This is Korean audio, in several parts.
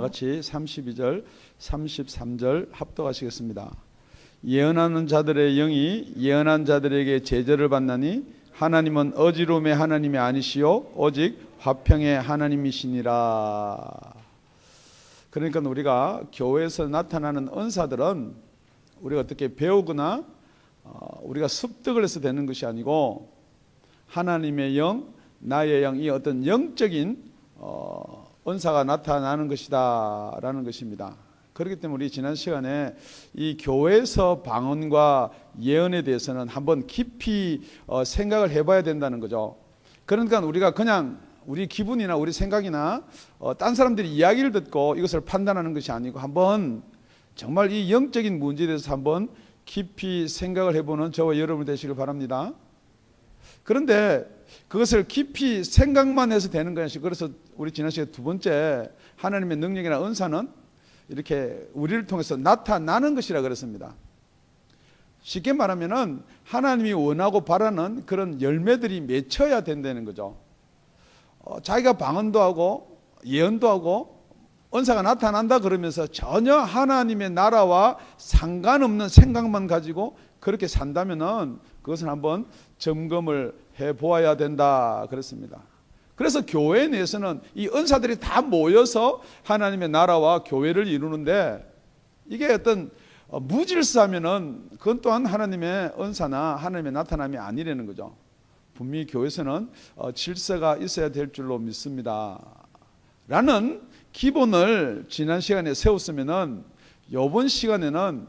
같이 32절, 33절 합독하시겠습니다. 예언하는 자들의 영이 예언한 자들에게 제재를 받나니 하나님은 어지러움의 하나님이 아니시요 오직 화평의 하나님이시니라. 그러니까 우리가 교회에서 나타나는 은사들은 우리가 어떻게 배우거나 우리가 습득을 해서 되는 것이 아니고 하나님의 영, 나의 영, 이 어떤 영적인 은사가 나타나는 것이다 라는 것입니다. 그렇기 때문에 우리 지난 시간에 이 교회에서 방언과 예언에 대해서는 한번 깊이 생각을 해봐야 된다는 거죠. 그러니까 우리가 그냥 우리 기분이나 우리 생각이나 딴 사람들이 이야기를 듣고 이것을 판단하는 것이 아니고 한번 정말 이 영적인 문제에 대해서 한번 깊이 생각을 해보는 저와 여러분 되시길 바랍니다. 그런데 그것을 깊이 생각만 해서 되는 것이, 그래서 우리 지난 시간에 두 번째 하나님의 능력이나 은사는 이렇게 우리를 통해서 나타나는 것이라 그랬습니다. 쉽게 말하면은 하나님이 원하고 바라는 그런 열매들이 맺혀야 된다는 거죠. 자기가 방언도 하고 예언도 하고 은사가 나타난다 그러면서 전혀 하나님의 나라와 상관없는 생각만 가지고 그렇게 산다면은 그것은 한번 점검을 해 보아야 된다 그랬습니다. 그래서 교회 내에서는 이 은사들이 다 모여서 하나님의 나라와 교회를 이루는데 이게 어떤 무질서하면은 그건 또한 하나님의 은사나 하나님의 나타남이 아니라는 거죠. 분명히 교회에서는 질서가 있어야 될 줄로 믿습니다 라는 기본을 지난 시간에 세웠으면은 이번 시간에는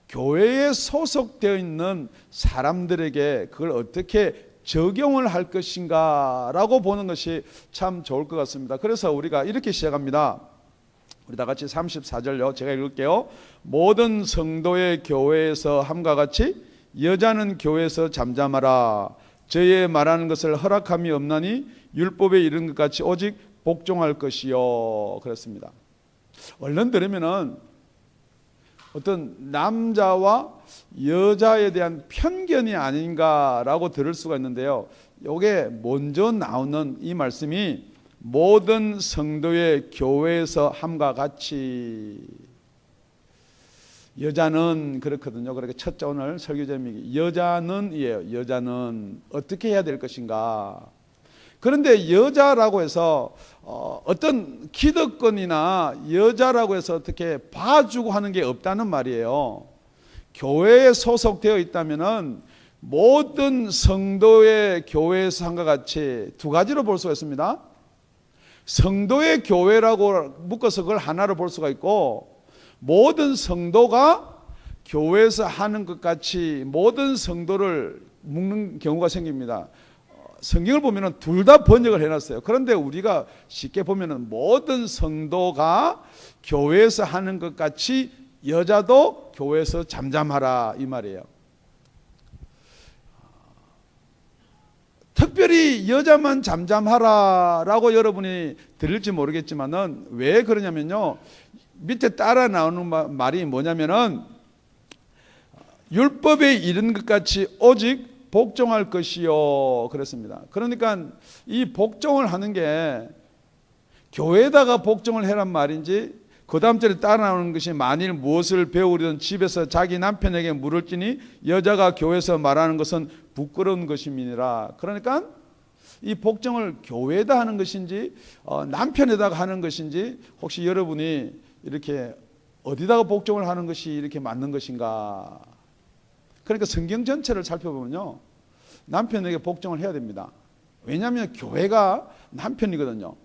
교회에 소속되어 있는 사람들에게 그걸 어떻게 적용을 할 것인가 라고 보는 것이 참 좋을 것 같습니다. 그래서 우리가 이렇게 시작합니다. 우리 다 같이 34절요. 제가 읽을게요. 모든 성도의 교회에서 함과 같이 여자는 교회에서 잠잠하라. 저의 말하는 것을 허락함이 없나니 율법에 이른 것 같이 오직 복종할 것이요. 그렇습니다. 얼른 들으면은 어떤 남자와 여자에 대한 편견이 아닌가라고 들을 수가 있는데요. 이게 먼저 나오는 이 말씀이 모든 성도의 교회에서 함과 같이, 여자는 그렇거든요. 그렇게 첫째 오늘 설교 제목이 여자는이에요. 여자는 어떻게 해야 될 것인가. 그런데 여자라고 해서 어떤 기득권이나 여자라고 해서 어떻게 봐주고 하는 게 없다는 말이에요. 교회에 소속되어 있다면은 모든 성도의 교회에서 한과 같이 두 가지로 볼 수가 있습니다. 성도의 교회라고 묶어서 그걸 하나로 볼 수가 있고, 모든 성도가 교회에서 하는 것 같이 모든 성도를 묶는 경우가 생깁니다. 성경을 보면은 둘 다 번역을 해놨어요. 그런데 우리가 쉽게 보면은 모든 성도가 교회에서 하는 것 같이 여자도 교회에서 잠잠하라 이 말이에요. 특별히 여자만 잠잠하라라고 여러분이 들을지 모르겠지만은 왜 그러냐면요. 밑에 따라 나오는 말이 뭐냐면은 율법에 이른 것 같이 오직 복종할 것이요 그랬습니다. 그러니까 이 복종을 하는 게 교회에다가 복종을 해란 말인지, 그 다음 절에 따라 나오는 것이 만일 무엇을 배우려든 집에서 자기 남편에게 물을지니 여자가 교회에서 말하는 것은 부끄러운 것임이니라. 그러니까 이 복종을 교회에다 하는 것인지 남편에다가 하는 것인지, 혹시 여러분이 이렇게 어디다가 복종을 하는 것이 이렇게 맞는 것인가. 그러니까 성경 전체를 살펴보면요, 남편에게 복종을 해야 됩니다. 왜냐하면 교회가 남편이거든요.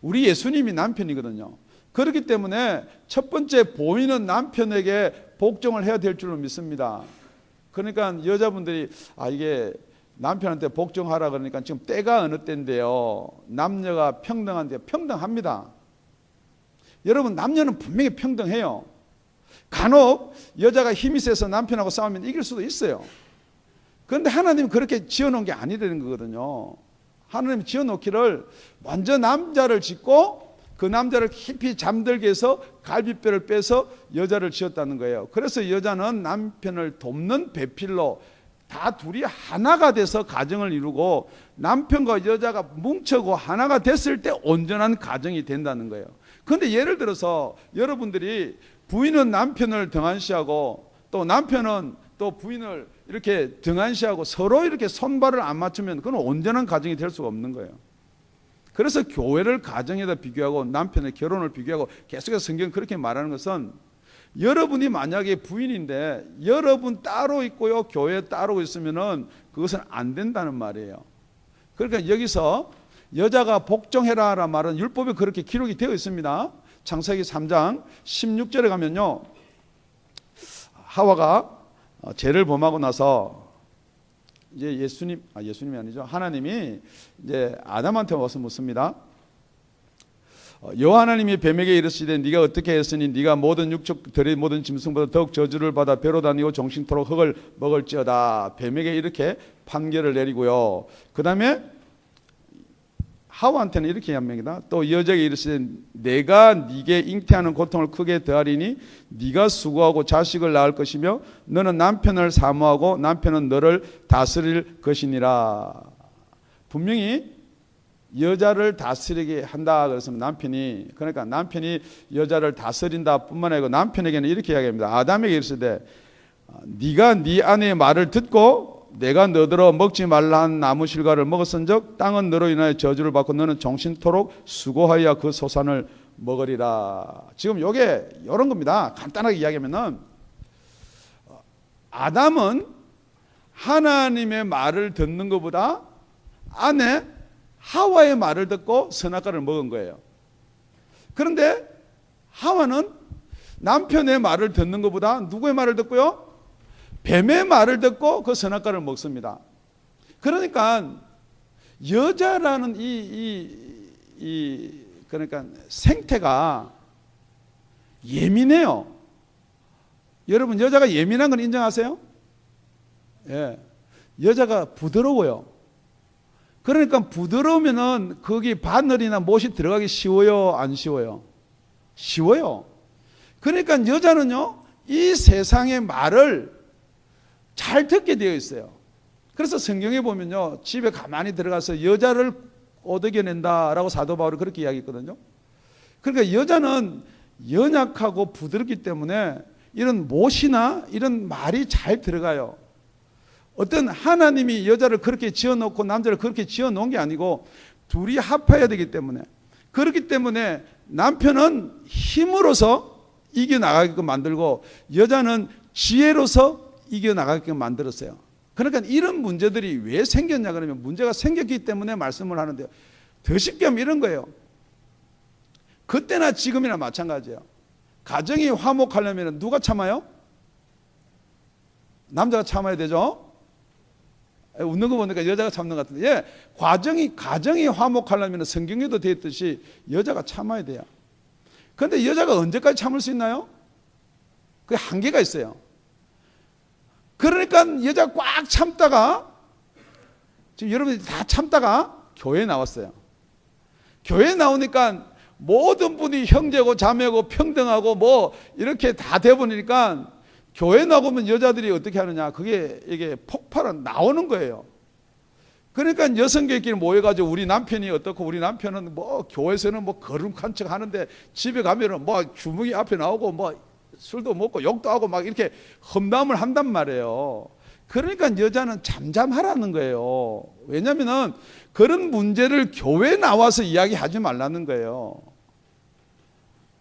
우리 예수님이 남편이거든요. 그렇기 때문에 첫 번째 보이는 남편에게 복종을 해야 될 줄로 믿습니다. 그러니까 여자분들이 이게 남편한테 복종하라 그러니까 지금 때가 어느 때인데요. 남녀가 평등한데, 평등합니다. 여러분, 남녀는 분명히 평등해요. 간혹 여자가 힘이 세서 남편하고 싸우면 이길 수도 있어요. 그런데 하나님은 그렇게 지어놓은 게 아니라는 거거든요. 하나님이 지어놓기를 먼저 남자를 짓고 그 남자를 깊이 잠들게 해서 갈비뼈를 빼서 여자를 지었다는 거예요. 그래서 여자는 남편을 돕는 배필로 다 둘이 하나가 돼서 가정을 이루고, 남편과 여자가 뭉쳐고 하나가 됐을 때 온전한 가정이 된다는 거예요. 그런데 예를 들어서 여러분들이 부인은 남편을 등한시하고 또 남편은 또 부인을 이렇게 등한시하고 서로 이렇게 손발을 안 맞추면 그건 온전한 가정이 될 수가 없는 거예요. 그래서 교회를 가정에다 비교하고 남편의 결혼을 비교하고 계속해서 성경은 그렇게 말하는 것은 여러분이 만약에 부인인데 여러분 따로 있고요 교회 따로 있으면은 그것은 안 된다는 말이에요. 그러니까 여기서 여자가 복종해라라는 말은 율법에 그렇게 기록이 되어 있습니다. 창세기 3장 16절에 가면요, 하와가 죄를 범하고 나서 이제 예수님이 아니죠, 하나님이 이제 아담한테 와서 묻습니다. 여호와 하나님이 뱀에게 이르시되 네가 어떻게 했으니 네가 모든 육족들의 모든 짐승보다 더욱 저주를 받아 배로 다니고 종신토록 흙을 먹을지어다. 뱀에게 이렇게 판결을 내리고요. 그 다음에 하와한테는 이렇게 한명이다. 또 여자에게 이르시되 내가 네게 잉태하는 고통을 크게 더하리니 네가 수고하고 자식을 낳을 것이며 너는 남편을 사모하고 남편은 너를 다스릴 것이니라. 분명히 여자를 다스리게 한다 그래서 그러니까 남편이 여자를 다스린다 뿐만 아니고 남편에게는 이렇게 이야기합니다. 아담에게 이르시되 네가 네 아내의 말을 듣고 내가 너더러 먹지 말라 한 나무 실과를 먹었은즉 땅은 너로 인하여 저주를 받고 너는 종신토록 수고하여 그 소산을 먹으리라. 지금 요게 이런 겁니다. 간단하게 이야기하면은 아담은 하나님의 말을 듣는 것보다 아내 하와의 말을 듣고 선악과를 먹은 거예요. 그런데 하와는 남편의 말을 듣는 것보다 누구의 말을 듣고요? 뱀의 말을 듣고 그 선악과를 먹습니다. 그러니까 여자라는 그러니까 생태가 예민해요. 여러분 여자가 예민한 건 인정하세요? 예. 여자가 부드러워요. 그러니까 부드러우면은 거기 바늘이나 못이 들어가기 쉬워요, 안 쉬워요? 쉬워요. 그러니까 여자는요, 이 세상의 말을 잘 듣게 되어 있어요. 그래서 성경에 보면요, 집에 가만히 들어가서 여자를 오덕여낸다라고 사도 바울이 그렇게 이야기했거든요. 그러니까 여자는 연약하고 부드럽기 때문에 이런 못이나 이런 말이 잘 들어가요. 어떤 하나님이 여자를 그렇게 지어놓고 남자를 그렇게 지어놓은 게 아니고 둘이 합해야 되기 때문에, 그렇기 때문에 남편은 힘으로서 이겨나가게끔 만들고 여자는 지혜로서 이겨나가게끔 만들었어요. 그러니까 이런 문제들이 왜 생겼냐 그러면 문제가 생겼기 때문에 말씀을 하는데요. 더 쉽게 하면 이런 거예요. 그때나 지금이나 마찬가지예요. 가정이 화목하려면 누가 참아요? 남자가 참아야 되죠. 웃는 거 보니까 여자가 참는 것 같은데, 예, 가정이 화목하려면 성경에도 되어 있듯이 여자가 참아야 돼요. 그런데 여자가 언제까지 참을 수 있나요? 그게 한계가 있어요. 그러니까 여자가 꽉 참다가, 지금 여러분들이 다 참다가 교회에 나왔어요. 교회에 나오니까 모든 분이 형제고 자매고 평등하고 뭐 이렇게 다 돼버리니까 교회 나오면 여자들이 어떻게 하느냐, 이게 폭발은 나오는 거예요. 그러니까 여성교회끼리 모여가지고 우리 남편이 어떻고, 우리 남편은 뭐 교회에서는 뭐 거룩한 척 하는데 집에 가면은 뭐 주먹이 앞에 나오고 뭐 술도 먹고 욕도 하고 막 이렇게 험담을 한단 말이에요. 그러니까 여자는 잠잠하라는 거예요. 왜냐면은 그런 문제를 교회에 나와서 이야기하지 말라는 거예요.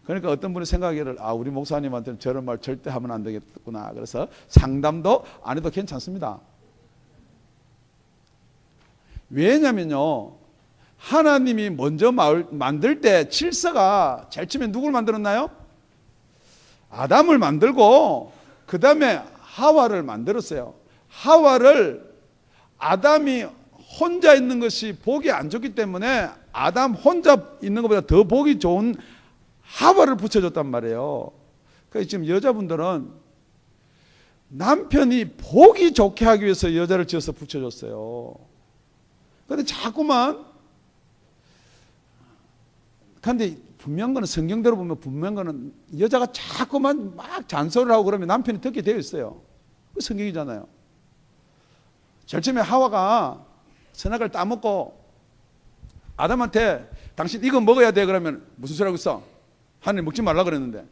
그러니까 어떤 분이 생각하기를, 우리 목사님한테는 저런 말 절대 하면 안 되겠구나. 그래서 상담도 안 해도 괜찮습니다. 왜냐면요, 하나님이 먼저 만들 때 질서가 제일 처음에 누굴 만들었나요? 아담을 만들고 그 다음에 하와를 만들었어요. 하와를 아담이 혼자 있는 것이 보기 안 좋기 때문에 아담 혼자 있는 것보다 더 보기 좋은 하와를 붙여줬단 말이에요. 그러니까 지금 여자분들은 남편이 보기 좋게 하기 위해서 여자를 지어서 붙여줬어요. 그런데 자꾸만, 그런데 분명한 거는 성경대로 보면 분명한 거는 여자가 자꾸만 막 잔소리를 하고 그러면 남편이 듣게 되어 있어요. 그 성경이잖아요. 제일 처음에 하와가 선악을 따먹고 아담한테 당신 이거 먹어야 돼 그러면 무슨 소리 하고 있어? 하나님 먹지 말라 그랬는데.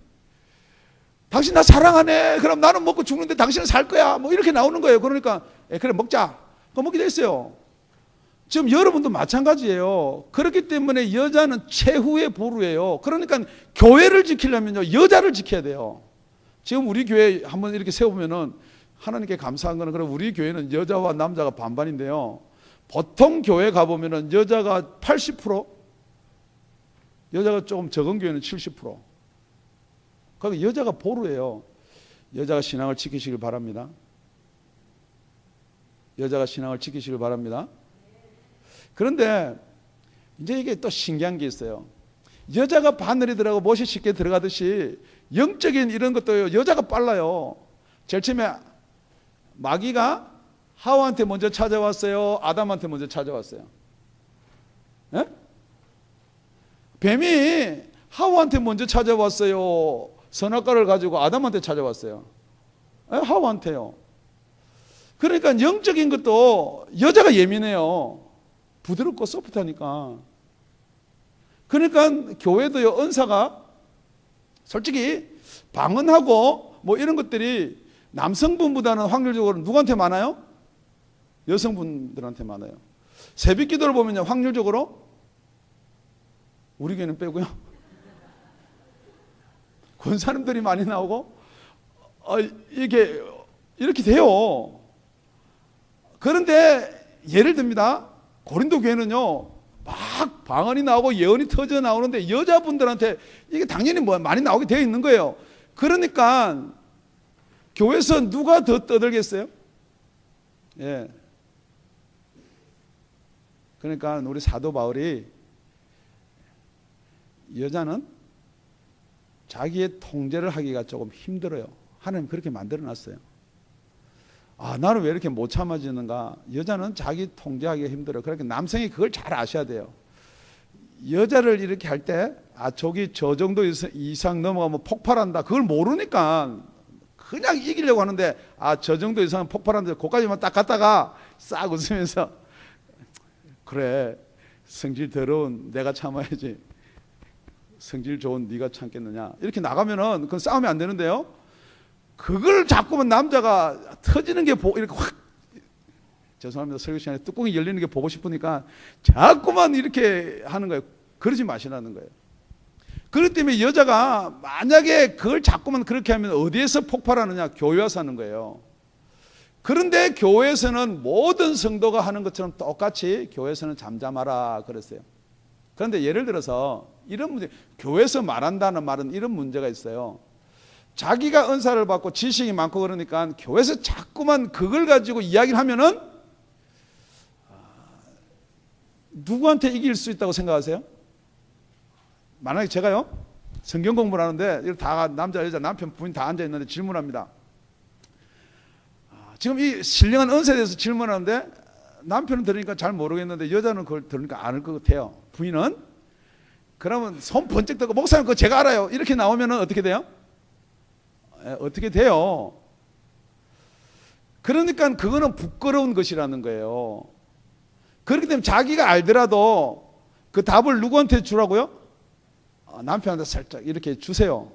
당신 나 사랑하네. 그럼 나는 먹고 죽는데 당신은 살 거야. 뭐 이렇게 나오는 거예요. 그러니까 그래 먹자. 그거 먹게 됐어요. 지금 여러분도 마찬가지예요. 그렇기 때문에 여자는 최후의 보루예요. 그러니까 교회를 지키려면요, 여자를 지켜야 돼요. 지금 우리 교회 한번 이렇게 세우면은 하나님께 감사한 거는, 그럼 우리 교회는 여자와 남자가 반반인데요. 보통 교회 가보면은 여자가 80%, 여자가 조금 적은 교회는 70%. 그러니까 여자가 보루예요. 여자가 신앙을 지키시길 바랍니다. 여자가 신앙을 지키시길 바랍니다. 그런데 이제 이게 또 신기한 게 있어요. 여자가 바늘이 들어가고 못이 쉽게 들어가듯이 영적인 이런 것도 여자가 빨라요. 제일 처음에 마귀가 하와한테 먼저 찾아왔어요? 아담한테 먼저 찾아왔어요? 예? 뱀이 하와한테 먼저 찾아왔어요? 선악과를 가지고 아담한테 찾아왔어요? 예? 하와한테요. 그러니까 영적인 것도 여자가 예민해요. 부드럽고 소프트하니까. 그러니까 교회도요, 은사가 솔직히 방언하고 뭐 이런 것들이 남성분보다는 확률적으로 누구한테 많아요? 여성분들한테 많아요. 새벽 기도를 보면요, 확률적으로 우리 교회는 빼고요, 권사님들이 많이 나오고 이게 이렇게 돼요. 그런데 예를 듭니다. 고린도 교회는요, 막 방언이 나오고 예언이 터져 나오는데 여자분들한테 이게 당연히 뭐 많이 나오게 되어 있는 거예요. 그러니까 교회에서 누가 더 떠들겠어요? 예. 그러니까 우리 사도 바울이 여자는 자기의 통제를 하기가 조금 힘들어요. 하나님 그렇게 만들어 놨어요. 아, 나는 왜 이렇게 못 참아지는가? 여자는 자기 통제하기가 힘들어요. 그러니까 남성이 그걸 잘 아셔야 돼요. 여자를 이렇게 할 때, 아, 저기 저 정도 이상 넘어가면 폭발한다. 그걸 모르니까 그냥 이기려고 하는데, 아, 저 정도 이상은 폭발한다. 거기까지만 딱 갔다가 싹 웃으면서, 그래, 성질 더러운 내가 참아야지. 성질 좋은 네가 참겠느냐. 이렇게 나가면은 그건 싸움이 안 되는데요. 그걸 자꾸만 남자가 터지는 게 이렇게 확, 죄송합니다. 설교 시간에 뚜껑이 열리는 게 보고 싶으니까 자꾸만 이렇게 하는 거예요. 그러지 마시라는 거예요. 그렇기 때문에 여자가 만약에 그걸 자꾸만 그렇게 하면 어디에서 폭발하느냐? 교회에서 하는 거예요. 그런데 교회에서는 모든 성도가 하는 것처럼 똑같이 교회에서는 잠잠하라 그랬어요. 그런데 예를 들어서 이런 문제, 교회에서 말한다는 말은 이런 문제가 있어요. 자기가 은사를 받고 지식이 많고 그러니까 교회에서 자꾸만 그걸 가지고 이야기를 하면은 누구한테 이길 수 있다고 생각하세요? 만약에 제가요, 성경 공부를 하는데 다 남자 여자 남편 부인 다 앉아 있는데 질문합니다. 지금 이 신령한 은사에 대해서 질문하는데 남편은 들으니까 잘 모르겠는데 여자는 그걸 들으니까 아는 것 같아요. 부인은? 그러면 손 번쩍 들고 목사님 그거 제가 알아요. 이렇게 나오면은 어떻게 돼요? 어떻게 돼요? 그러니까 그거는 부끄러운 것이라는 거예요. 그렇기 때문에 자기가 알더라도 그 답을 누구한테 주라고요? 남편한테 살짝 이렇게 주세요.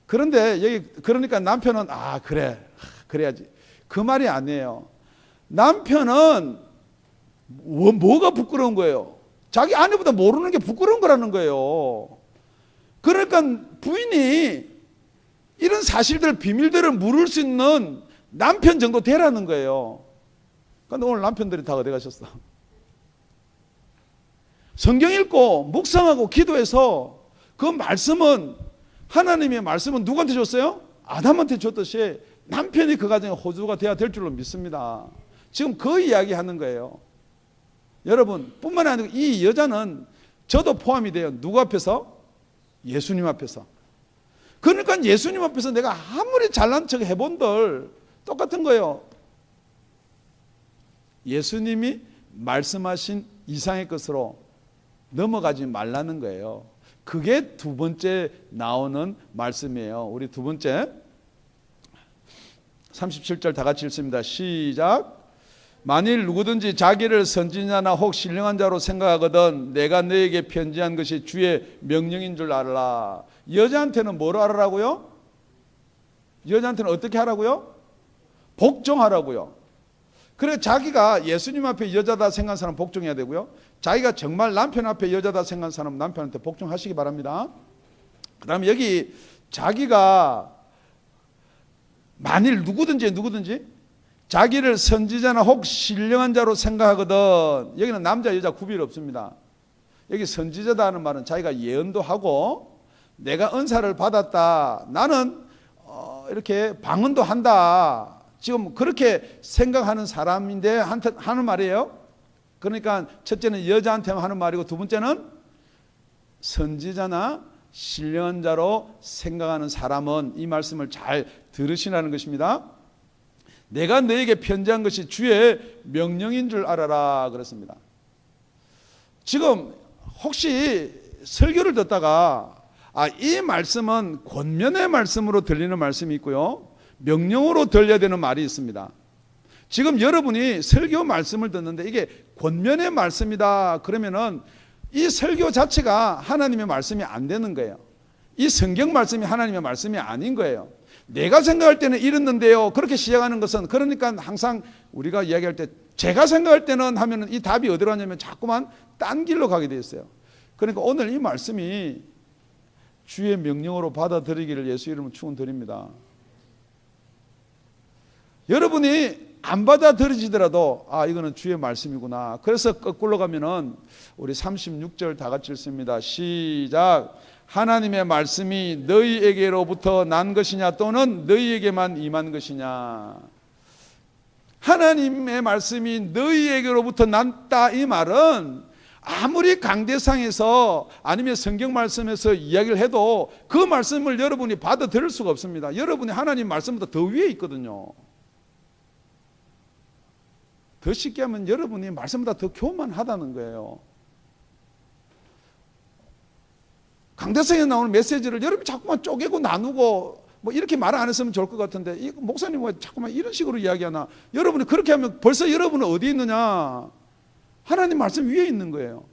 그런데 여기 그러니까 남편은 아 그래 그래야지 그 말이 아니에요. 남편은 뭐가 부끄러운 거예요? 자기 아내보다 모르는 게 부끄러운 거라는 거예요. 그러니까 부인이 이런 사실들 비밀들을 물을 수 있는 남편 정도 되라는 거예요. 그런데 오늘 남편들이 다 어디 가셨어? 성경 읽고 묵상하고 기도해서 그 말씀은 하나님의 말씀은 누구한테 줬어요? 아담한테 줬듯이 남편이 그 가정의 호주가 돼야 될 줄로 믿습니다. 지금 그 이야기 하는 거예요. 여러분 뿐만 아니고 이 여자는 저도 포함이 돼요. 누구 앞에서? 예수님 앞에서. 그러니까 예수님 앞에서 내가 아무리 잘난 척 해본들 똑같은 거예요. 예수님이 말씀하신 이상의 것으로 넘어가지 말라는 거예요. 그게 두 번째 나오는 말씀이에요. 우리 두 번째 37절 다 같이 읽습니다. 시작. 만일 누구든지 자기를 선지자나 혹 신령한 자로 생각하거든 내가 너에게 편지한 것이 주의 명령인 줄 알라. 여자한테는 뭘 하라고요? 여자한테는 어떻게 하라고요? 복종하라고요. 그래 자기가 예수님 앞에 여자다 생각하는 사람 복종해야 되고요. 자기가 정말 남편 앞에 여자다 생각하는 사람 남편한테 복종하시기 바랍니다. 그 다음에 여기 자기가 만일 누구든지 자기를 선지자나 혹 신령한 자로 생각하거든. 여기는 남자 여자 구별 없습니다. 여기 선지자다 하는 말은 자기가 예언도 하고 내가 은사를 받았다. 나는 이렇게 방언도 한다. 지금 그렇게 생각하는 사람인데 하는 말이에요. 그러니까 첫째는 여자한테만 하는 말이고 두 번째는 선지자나 신령한 자로 생각하는 사람은 이 말씀을 잘 들으시라는 것입니다. 내가 너에게 편지한 것이 주의 명령인 줄 알아라 그랬습니다. 지금 혹시 설교를 듣다가 이 말씀은 권면의 말씀으로 들리는 말씀이 있고요, 명령으로 들려야 되는 말이 있습니다. 지금 여러분이 설교 말씀을 듣는데 이게 권면의 말씀이다 그러면은 이 설교 자체가 하나님의 말씀이 안 되는 거예요. 이 성경 말씀이 하나님의 말씀이 아닌 거예요. 내가 생각할 때는 이랬는데요 그렇게 시작하는 것은, 그러니까 항상 우리가 이야기할 때 제가 생각할 때는 하면은 이 답이 어디로 가냐면 자꾸만 딴 길로 가게 돼 있어요. 그러니까 오늘 이 말씀이 주의 명령으로 받아들이기를 예수 이름으로 축원드립니다. 여러분이 안 받아들이시더라도 이거는 주의 말씀이구나. 그래서 거꾸로 가면은 우리 36절 다 같이 읽습니다. 시작. 하나님의 말씀이 너희에게로부터 난 것이냐 또는 너희에게만 임한 것이냐. 하나님의 말씀이 너희에게로부터 났다 이 말은 아무리 강대상에서 아니면 성경 말씀에서 이야기를 해도 그 말씀을 여러분이 받아들일 수가 없습니다. 여러분이 하나님 말씀보다 더 위에 있거든요. 더 쉽게 하면 여러분이 말씀보다 더 교만하다는 거예요. 강대상에 나오는 메시지를 여러분이 자꾸만 쪼개고 나누고 뭐 이렇게 말 안 했으면 좋을 것 같은데 이 목사님 왜 자꾸만 이런 식으로 이야기하나. 여러분이 그렇게 하면 벌써 여러분은 어디 있느냐? 하나님 말씀 위에 있는 거예요.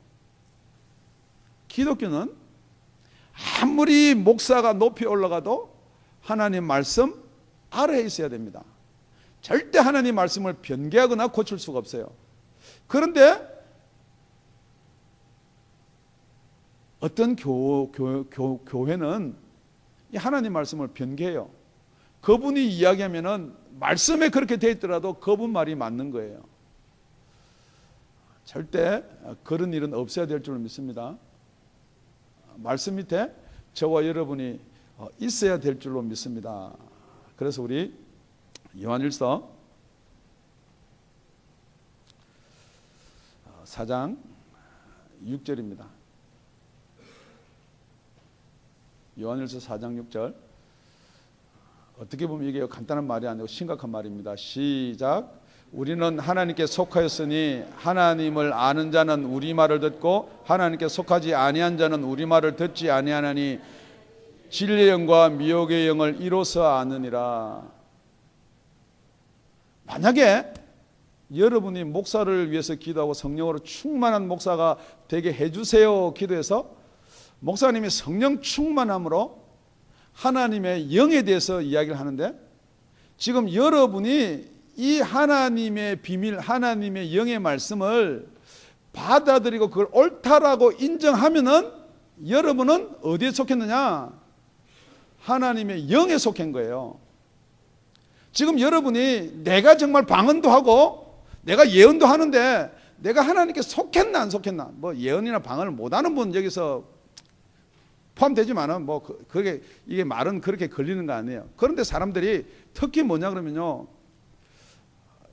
기독교는 아무리 목사가 높이 올라가도 하나님 말씀 아래에 있어야 됩니다. 절대 하나님 말씀을 변개하거나 고칠 수가 없어요. 그런데 어떤 교회는 이 하나님 말씀을 변개해요. 그분이 이야기하면은 말씀에 그렇게 되어 있더라도 그분 말이 맞는 거예요. 절대 그런 일은 없어야 될 줄 믿습니다. 말씀 밑에 저와 여러분이 있어야 될 줄로 믿습니다. 그래서 우리 요한일서 4장 6절입니다. 요한일서 4장 6절. 어떻게 보면 이게 간단한 말이 아니고 심각한 말입니다. 시작. 우리는 하나님께 속하였으니 하나님을 아는 자는 우리 말을 듣고 하나님께 속하지 아니한 자는 우리 말을 듣지 아니하나니 진리의 영과 미혹의 영을 이로써 아느니라. 만약에 여러분이 목사를 위해서 기도하고 성령으로 충만한 목사가 되게 해주세요 기도해서 목사님이 성령 충만함으로 하나님의 영에 대해서 이야기를 하는데, 지금 여러분이 이 하나님의 비밀, 하나님의 영의 말씀을 받아들이고 그걸 옳다라고 인정하면은 여러분은 어디에 속했느냐? 하나님의 영에 속한 거예요. 지금 여러분이 내가 정말 방언도 하고 내가 예언도 하는데 내가 하나님께 속했나 안 속했나? 뭐 예언이나 방언을 못하는 분 여기서 포함되지만은 뭐 그게 이게 말은 그렇게 걸리는 거 아니에요. 그런데 사람들이 특히 뭐냐 그러면요,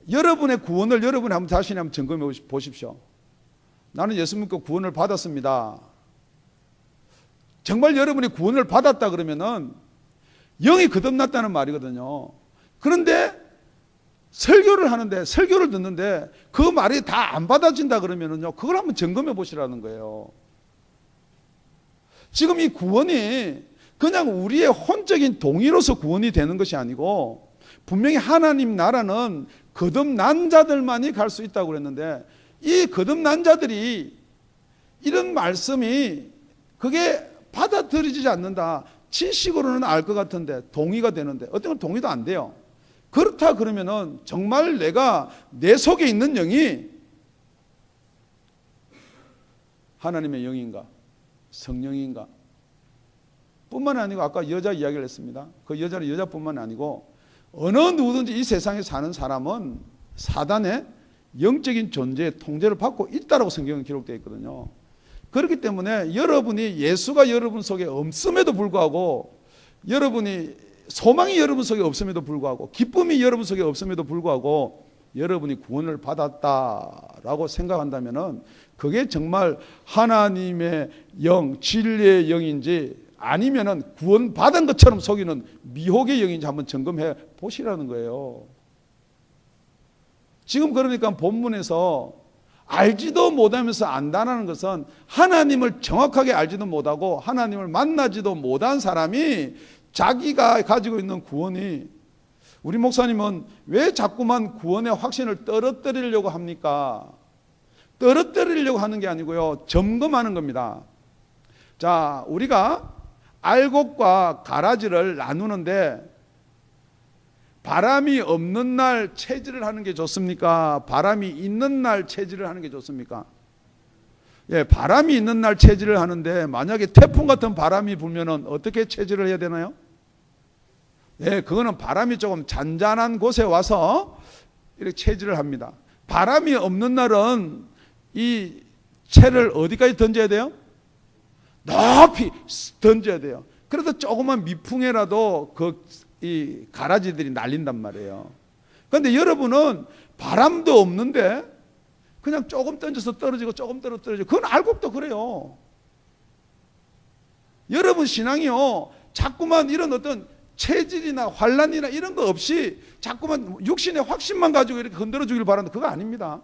여러분의 구원을 여러분이 한번 자신이 한번 점검해 보십시오. 나는 예수 믿고 구원을 받았습니다. 정말 여러분이 구원을 받았다 그러면은 영이 거듭났다는 말이거든요. 그런데 설교를 하는데, 설교를 듣는데 그 말이 다 안 받아진다 그러면은요, 그걸 한번 점검해 보시라는 거예요. 지금 이 구원이 그냥 우리의 혼적인 동의로서 구원이 되는 것이 아니고 분명히 하나님 나라는 거듭난 자들만이 갈 수 있다고 그랬는데, 이 거듭난 자들이 이런 말씀이 그게 받아들여지지 않는다. 지식으로는 알 것 같은데 동의가 되는데 어떤 건 동의도 안 돼요. 그렇다 그러면은 정말 내가 내 속에 있는 영이 하나님의 영인가 성령인가 뿐만 아니고, 아까 여자 이야기를 했습니다. 그 여자는 여자뿐만 아니고 어느 누구든지 이 세상에 사는 사람은 사단의 영적인 존재의 통제를 받고 있다라고 성경은 기록되어 있거든요. 그렇기 때문에 여러분이 예수가 여러분 속에 없음에도 불구하고, 여러분이 소망이 여러분 속에 없음에도 불구하고, 기쁨이 여러분 속에 없음에도 불구하고 여러분이 구원을 받았다라고 생각한다면은 그게 정말 하나님의 영, 진리의 영인지 아니면은 구원받은 것처럼 속이는 미혹의 영인지 한번 점검해 보시라는 거예요. 지금 그러니까 본문에서 알지도 못하면서 안다는 것은 하나님을 정확하게 알지도 못하고 하나님을 만나지도 못한 사람이 자기가 가지고 있는 구원이, 우리 목사님은 왜 자꾸만 구원의 확신을 떨어뜨리려고 합니까? 떨어뜨리려고 하는 게 아니고요, 점검하는 겁니다. 자, 우리가 알곡과 가라지를 나누는데 바람이 없는 날 채질을 하는 게 좋습니까? 바람이 있는 날 채질을 하는 게 좋습니까? 예, 바람이 있는 날 채질을 하는데 만약에 태풍 같은 바람이 불면은 어떻게 채질을 해야 되나요? 예, 그거는 바람이 조금 잔잔한 곳에 와서 이렇게 채질을 합니다. 바람이 없는 날은 이 채를 어디까지 던져야 돼요? 높이 던져야 돼요. 그래서 조그만 미풍에라도 이 가라지들이 날린단 말이에요. 그런데 여러분은 바람도 없는데 그냥 조금 던져서 떨어지고 조금 떨어지고, 그건 알곡도 그래요. 여러분 신앙이요, 자꾸만 이런 어떤 체질이나 환란이나 이런 거 없이 자꾸만 육신의 확신만 가지고 이렇게 흔들어 주길 바라는데 그거 아닙니다.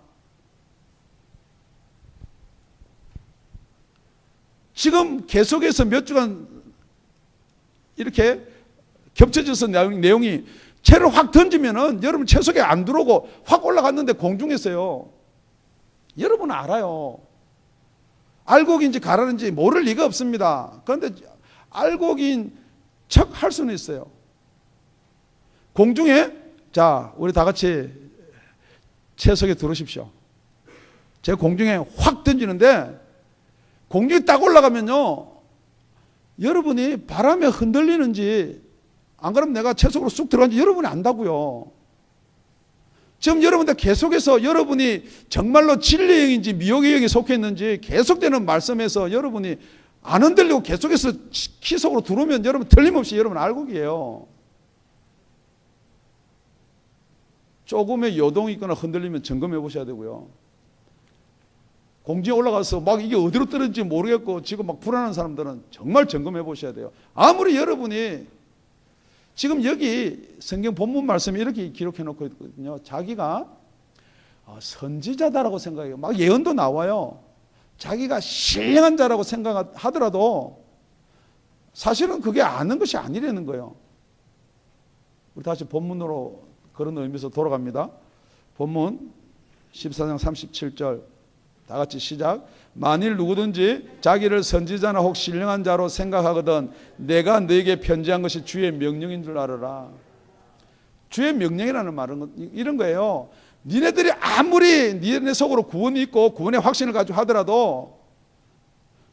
지금 계속해서 몇 주간 이렇게 겹쳐져서 내용이 채를 확 던지면은 여러분 채 속에 안 들어오고 확 올라갔는데 공중에서요. 여러분은 알아요. 알곡인지 가라는지 모를 리가 없습니다. 그런데 알곡인 척 할 수는 있어요. 공중에, 자, 우리 다 같이 채 속에 들어오십시오. 제가 공중에 확 던지는데 공중에 딱 올라가면요, 여러분이 바람에 흔들리는지 안 그러면 내가 채 속으로 쑥 들어간지 여러분이 안다고요. 지금 여러분들 계속해서 여러분이 정말로 진리의 영인지 미혹의 영에 속해 있는지 계속되는 말씀에서 여러분이 안 흔들리고 계속해서 키 속으로 들어오면 여러분 틀림없이 여러분 알곡이에요. 조금의 요동이 있거나 흔들리면 점검해 보셔야 되고요. 공중에 올라가서 막 이게 어디로 떨어질지 모르겠고 지금 막 불안한 사람들은 정말 점검해 보셔야 돼요. 아무리 여러분이 지금 여기 성경 본문 말씀에 이렇게 기록해 놓고 있거든요. 자기가 선지자다라고 생각해요. 막 예언도 나와요. 자기가 신령한 자라고 생각하더라도 사실은 그게 아는 것이 아니라는 거예요. 우리 다시 본문으로 그런 의미에서 돌아갑니다. 본문 14장 37절 다 같이 시작. 만일 누구든지 자기를 선지자나 혹 신령한 자로 생각하거든 내가 너에게 편지한 것이 주의 명령인 줄 알아라. 주의 명령이라는 말은 이런 거예요. 니네들이 아무리 니네 속으로 구원이 있고 구원의 확신을 가지고 하더라도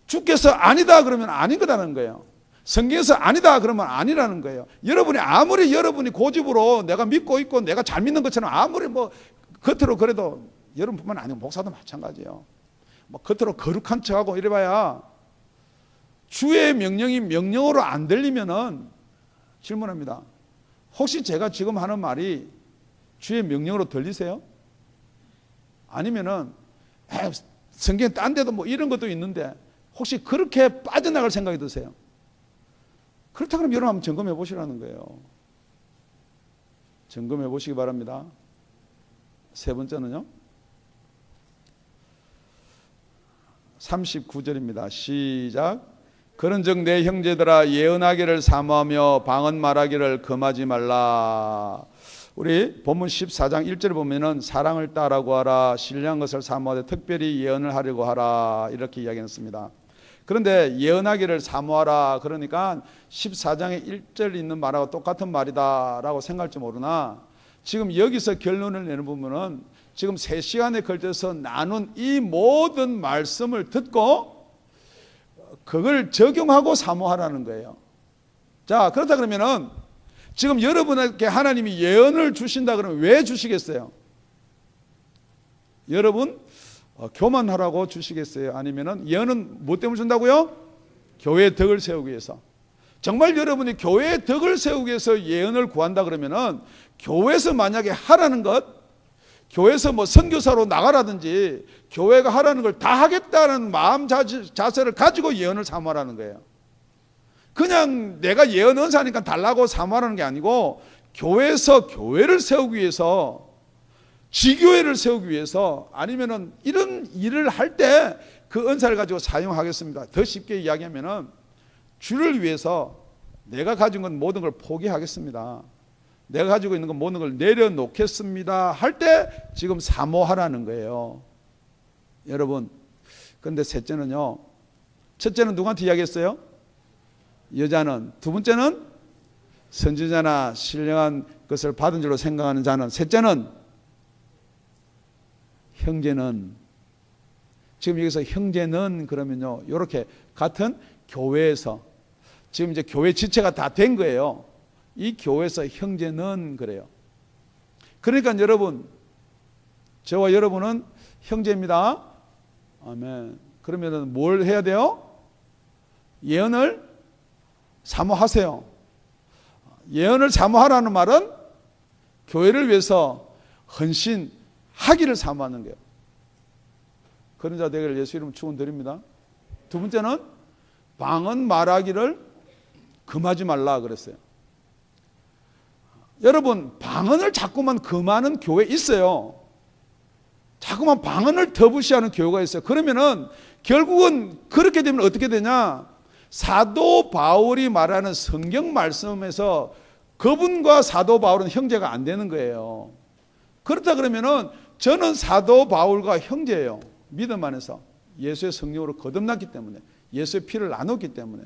주께서 아니다 그러면 아닌 거다는 거예요. 성경에서 아니다 그러면 아니라는 거예요. 여러분이 아무리 여러분이 고집으로 내가 믿고 있고 내가 잘 믿는 것처럼 아무리 뭐 겉으로 그래도 여러분뿐만 아니고 목사도 마찬가지예요. 뭐 겉으로 거룩한 척하고 이래봐야 주의 명령이 명령으로 안 들리면은 질문합니다. 혹시 제가 지금 하는 말이 주의 명령으로 들리세요? 아니면은 성경 딴 데도 뭐 이런 것도 있는데 혹시 그렇게 빠져나갈 생각이 드세요? 그렇다 그러면 여러분 한번 점검해 보시라는 거예요. 점검해 보시기 바랍니다. 세 번째는요. 39절입니다. 시작. 그런즉 내 형제들아 예언하기를 사모하며 방언 말하기를 금하지 말라. 우리 본문 14장 1절에 보면은 사랑을 따라고 하라, 신령한 것을 사모하되 특별히 예언을 하려고 하라 이렇게 이야기했습니다. 그런데 예언하기를 사모하라 그러니까 14장의 1절 있는 말하고 똑같은 말이다라고 생각할지 모르나 지금 여기서 결론을 내는 부분은 지금 3시간에 걸쳐서 나눈 이 모든 말씀을 듣고 그걸 적용하고 사모하라는 거예요. 자, 그렇다 그러면은 지금 여러분에게 하나님이 예언을 주신다 그러면 왜 주시겠어요? 여러분 교만하라고 주시겠어요? 아니면은 예언은 뭐 때문에 준다고요? 교회의 덕을 세우기 위해서. 정말 여러분이 교회의 덕을 세우기 위해서 예언을 구한다 그러면은 교회에서 만약에 하라는 것, 교회에서 뭐 선교사로 나가라든지 교회가 하라는 걸 다 하겠다는 마음 자세를 가지고 예언을 사모하라는 거예요. 그냥 내가 예언 은사니까 달라고 사모하는 게 아니고 교회에서 교회를 세우기 위해서, 지교회를 세우기 위해서, 아니면은 이런 일을 할 때 그 은사를 가지고 사용하겠습니다. 더 쉽게 이야기하면은 주를 위해서 내가 가진 건 모든 걸 포기하겠습니다. 내가 가지고 있는 건 모든 걸 내려놓겠습니다 할 때 지금 사모하라는 거예요. 여러분, 근데 셋째는요, 첫째는 누구한테 이야기했어요? 여자는. 두 번째는 선지자나 신령한 것을 받은 줄로 생각하는 자는. 셋째는 형제는. 지금 여기서 형제는 그러면요, 이렇게 같은 교회에서 지금 이제 교회 지체가 다 된 거예요. 이 교회에서 형제는 그래요. 그러니까 여러분, 저와 여러분은 형제입니다. 아멘. 그러면은 뭘 해야 돼요? 예언을 사모하세요. 예언을 사모하라는 말은 교회를 위해서 헌신하기를 사모하는 거예요. 그런 자 되기를 예수 이름으로 축원드립니다. 두 번째는 방언 말하기를 금하지 말라 그랬어요. 여러분, 방언을 자꾸만 금하는 교회 있어요. 자꾸만 방언을 더부시하는 교회가 있어요. 그러면은 결국은 그렇게 되면 어떻게 되냐? 사도 바울이 말하는 성경 말씀에서 그분과 사도 바울은 형제가 안 되는 거예요. 그렇다 그러면은 저는 사도 바울과 형제예요. 믿음 안에서 예수의 성령으로 거듭났기 때문에, 예수의 피를 나눴기 때문에.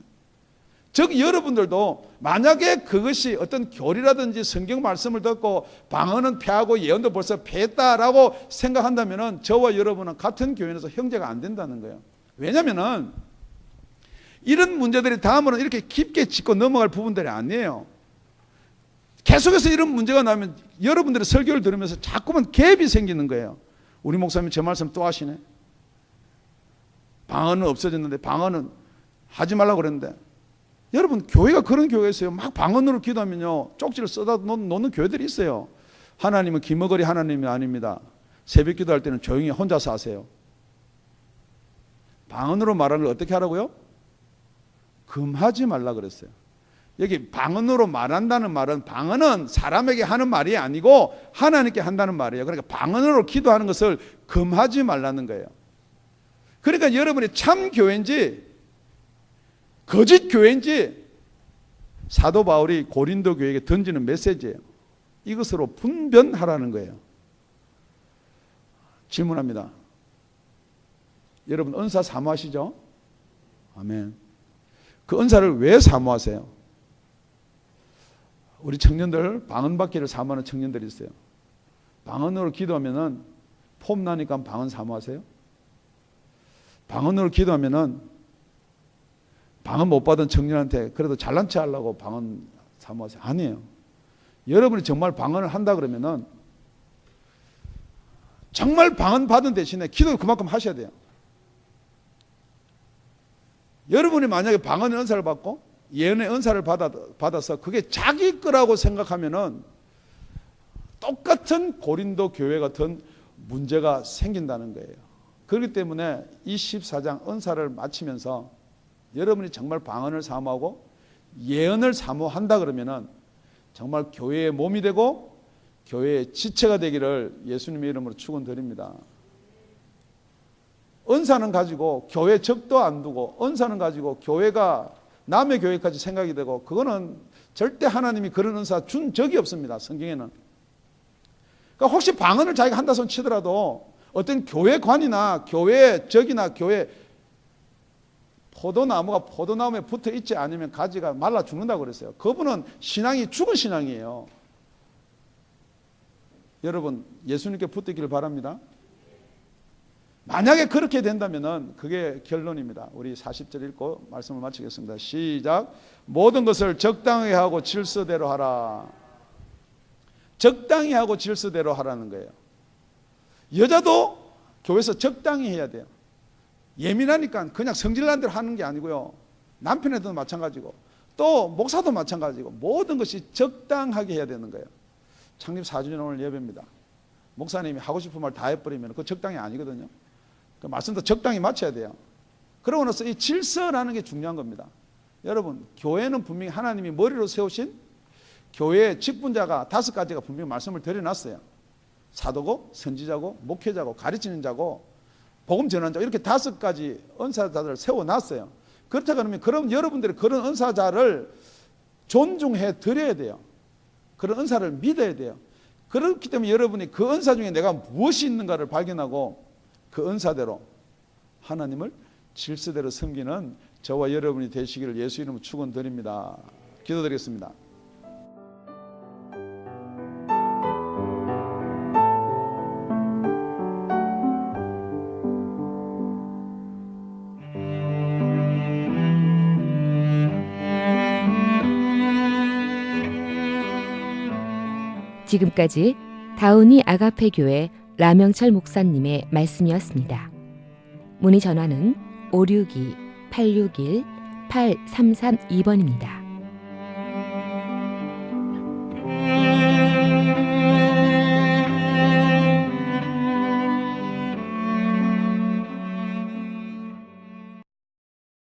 즉 여러분들도 만약에 그것이 어떤 교리라든지 성경 말씀을 듣고 방언은 패하고 예언도 벌써 패했다라고 생각한다면 저와 여러분은 같은 교회에서 형제가 안 된다는 거예요. 왜냐하면 이런 문제들이 다음으로는 이렇게 깊게 짚고 넘어갈 부분들이 아니에요. 계속해서 이런 문제가 나면 여러분들의 설교를 들으면서 자꾸만 갭이 생기는 거예요. 우리 목사님 제 말씀 또 하시네. 방언은 없어졌는데, 방언은 하지 말라고 그랬는데. 여러분, 교회가 그런 교회가 있어요. 막 방언으로 기도하면요, 쪽지를 써다 놓는 교회들이 있어요. 하나님은 기머거리 하나님이 아닙니다. 새벽 기도할 때는 조용히 혼자서 하세요. 방언으로 말하는 걸 어떻게 하라고요? 금하지 말라 그랬어요. 여기 방언으로 말한다는 말은, 방언은 사람에게 하는 말이 아니고 하나님께 한다는 말이에요. 그러니까 방언으로 기도하는 것을 금하지 말라는 거예요. 그러니까 여러분이 참 교회인지 거짓 교회인지 사도 바울이 고린도 교회에게 던지는 메시지예요. 이것으로 분별하라는 거예요. 질문합니다. 여러분 은사 사모하시죠? 아멘. 그 은사를 왜 사모하세요? 우리 청년들 방언 받기를 사모하는 청년들이 있어요. 방언으로 기도하면은 폼 나니까 방언 사모하세요? 방언으로 기도하면은 방언 못 받은 청년한테 그래도 잘난 체 하려고 방언 사모하세요? 아니에요. 여러분이 정말 방언을 한다 그러면은 정말 방언 받은 대신에 기도를 그만큼 하셔야 돼요. 여러분이 만약에 방언의 은사를 받고 예언의 은사를 받아서 그게 자기 거라고 생각하면은 똑같은 고린도 교회 같은 문제가 생긴다는 거예요. 그렇기 때문에 이 14장 은사를 마치면서 여러분이 정말 방언을 사모하고 예언을 사모한다 그러면은 정말 교회의 몸이 되고 교회의 지체가 되기를 예수님의 이름으로 축원드립니다. 은사는 가지고 교회 적도 안 두고, 은사는 가지고 교회가 남의 교회까지 생각이 되고, 그거는 절대 하나님이 그런 은사 준 적이 없습니다. 성경에는. 그러니까 혹시 방언을 자기가 한다 손 치더라도 어떤 교회관이나 교회적이나 교회 포도나무가 포도나무에 붙어 있지 않으면 가지가 말라 죽는다고 그랬어요. 그분은 신앙이 죽은 신앙이에요. 여러분 예수님께 붙들기를 바랍니다. 만약에 그렇게 된다면 그게 결론입니다. 우리 40절 읽고 말씀을 마치겠습니다. 시작. 모든 것을 적당히 하고 질서대로 하라. 적당히 하고 질서대로 하라는 거예요. 여자도 교회에서 적당히 해야 돼요. 예민하니까 그냥 성질난 대로 하는 게 아니고요. 남편에도 마찬가지고 또 목사도 마찬가지고 모든 것이 적당하게 해야 되는 거예요. 창립 4주년 오늘 예배입니다. 목사님이 하고 싶은 말 다 해버리면 그거 적당히 아니거든요. 그 말씀도 적당히 맞춰야 돼요. 그러고 나서 이 질서라는 게 중요한 겁니다. 여러분 교회는 분명히 하나님이 머리로 세우신 교회의 직분자가 5가지가 분명히 말씀을 드려놨어요. 사도고 선지자고 목회자고 가르치는 자고 복음 전환자 이렇게 5가지 은사자들을 세워놨어요. 그렇다고 하면 그럼 여러분들이 그런 은사자를 존중해 드려야 돼요. 그런 은사를 믿어야 돼요. 그렇기 때문에 여러분이 그 은사 중에 내가 무엇이 있는가를 발견하고 그 은사대로 하나님을 질서대로 섬기는 저와 여러분이 되시기를 예수 이름으로 축원드립니다. 기도드리겠습니다. 지금까지 다운이 아가페 교회 라명철 목사님의 말씀이었습니다. 문의 전화는 562-861-8332번입니다.